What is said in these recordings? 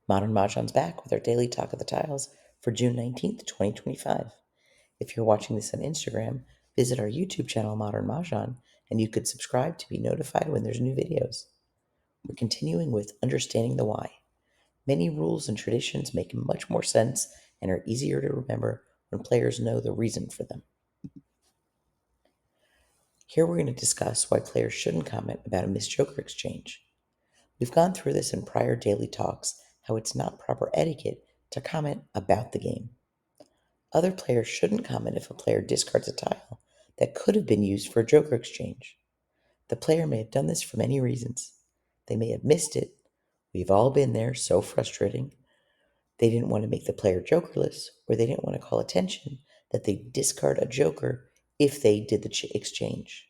Modern Mahjong's back with our daily talk of the tiles for June 19th, 2025. If you're watching this on Instagram, visit our YouTube channel, Modern Mahjong, and you could subscribe to be notified when there's new videos. We're continuing with understanding the why. Many rules and traditions make much more sense and are easier to remember when players know the reason for them. Here we're going to discuss why players shouldn't comment about a missed joker exchange. We've gone through this in prior daily talks, how it's not proper etiquette to comment about the game. Other players shouldn't comment if a player discards a tile that could have been used for a joker exchange. The player may have done this for many reasons. They may have missed it. We've all been there, so frustrating. They didn't want to make the player jokerless, or they didn't want to call attention that they discard a joker if they did the exchange.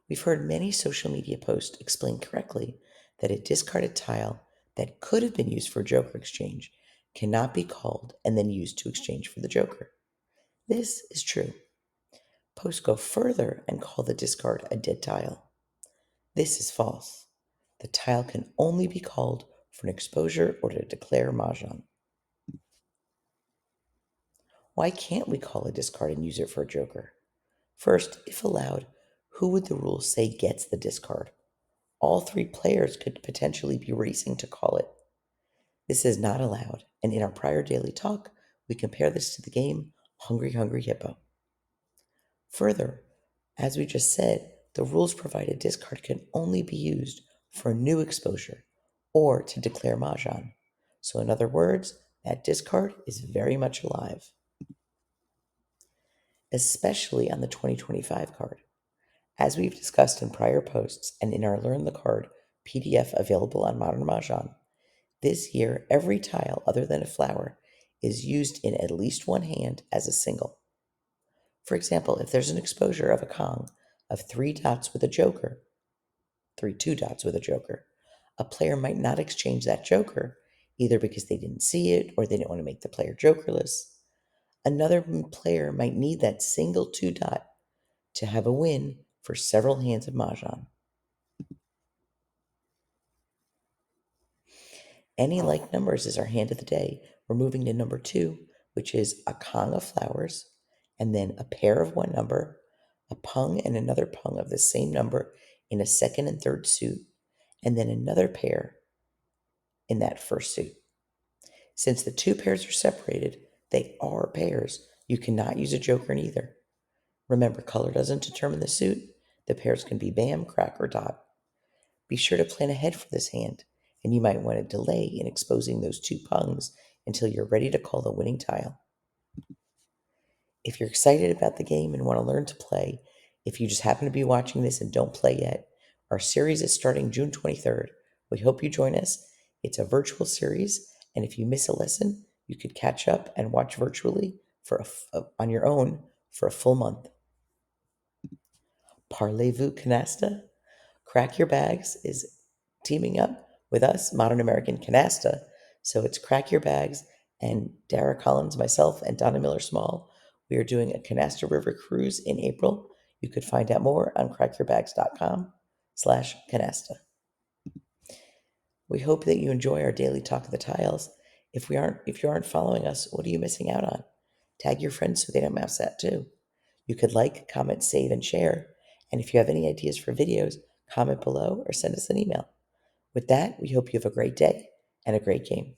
We've heard many social media posts explain correctly that a discarded tile that could have been used for a joker exchange cannot be called and then used to exchange for the joker. This is true. Posts go further and call the discard a dead tile. This is false. The tile can only be called for an exposure or to declare Mahjong. Why can't we call a discard and use it for a joker? First, if allowed, who would the rules say gets the discard? All three players could potentially be racing to call it. This is not allowed, and in our prior daily talk, we compare this to the game Hungry Hungry Hippo. Further, as we just said, the rules provide a discard can only be used for a new exposure or to declare Mahjong. So in other words, that discard is very much alive, especially on the 2025 card. As we've discussed in prior posts and in our Learn the Card PDF available on Modern Mahjong, this year every tile other than a flower is used in at least one hand as a single. For example, if there's an exposure of a Kong of three two dots with a joker, a player might not exchange that joker, either because they didn't see it or they didn't want to make the player jokerless. Another player might need that single two dot to have a win for several hands of Mahjong. Any like numbers is our hand of the day. We're moving to number 2, which is a Kong of flowers, and then a pair of one number, a pung and another pung of the same number in a second and third suit, and then another pair in that first suit. Since the two pairs are separated, they are pairs. You cannot use a joker in either. Remember, color doesn't determine the suit. The pairs can be bam, crack, or dot. Be sure to plan ahead for this hand, and you might want to delay in exposing those two pungs until you're ready to call the winning tile. If you're excited about the game and want to learn to play, if you just happen to be watching this and don't play yet, our series is starting June 23rd. We hope you join us. It's a virtual series, and if you miss a lesson, you could catch up and watch virtually on your own for a full month. Parlez-vous Canasta? Crack Your Bags is teaming up with us, Modern American Canasta. So it's Crack Your Bags and Dara Collins, myself, and Donna Miller Small. We are doing a Canasta River cruise in April. You could find out more on crackyourbags.com/canasta. We hope that you enjoy our daily talk of the tiles. If you aren't following us, what are you missing out on? Tag your friends so they don't miss out too. You could like, comment, save, and share. And if you have any ideas for videos, comment below or send us an email. With that, we hope you have a great day and a great game.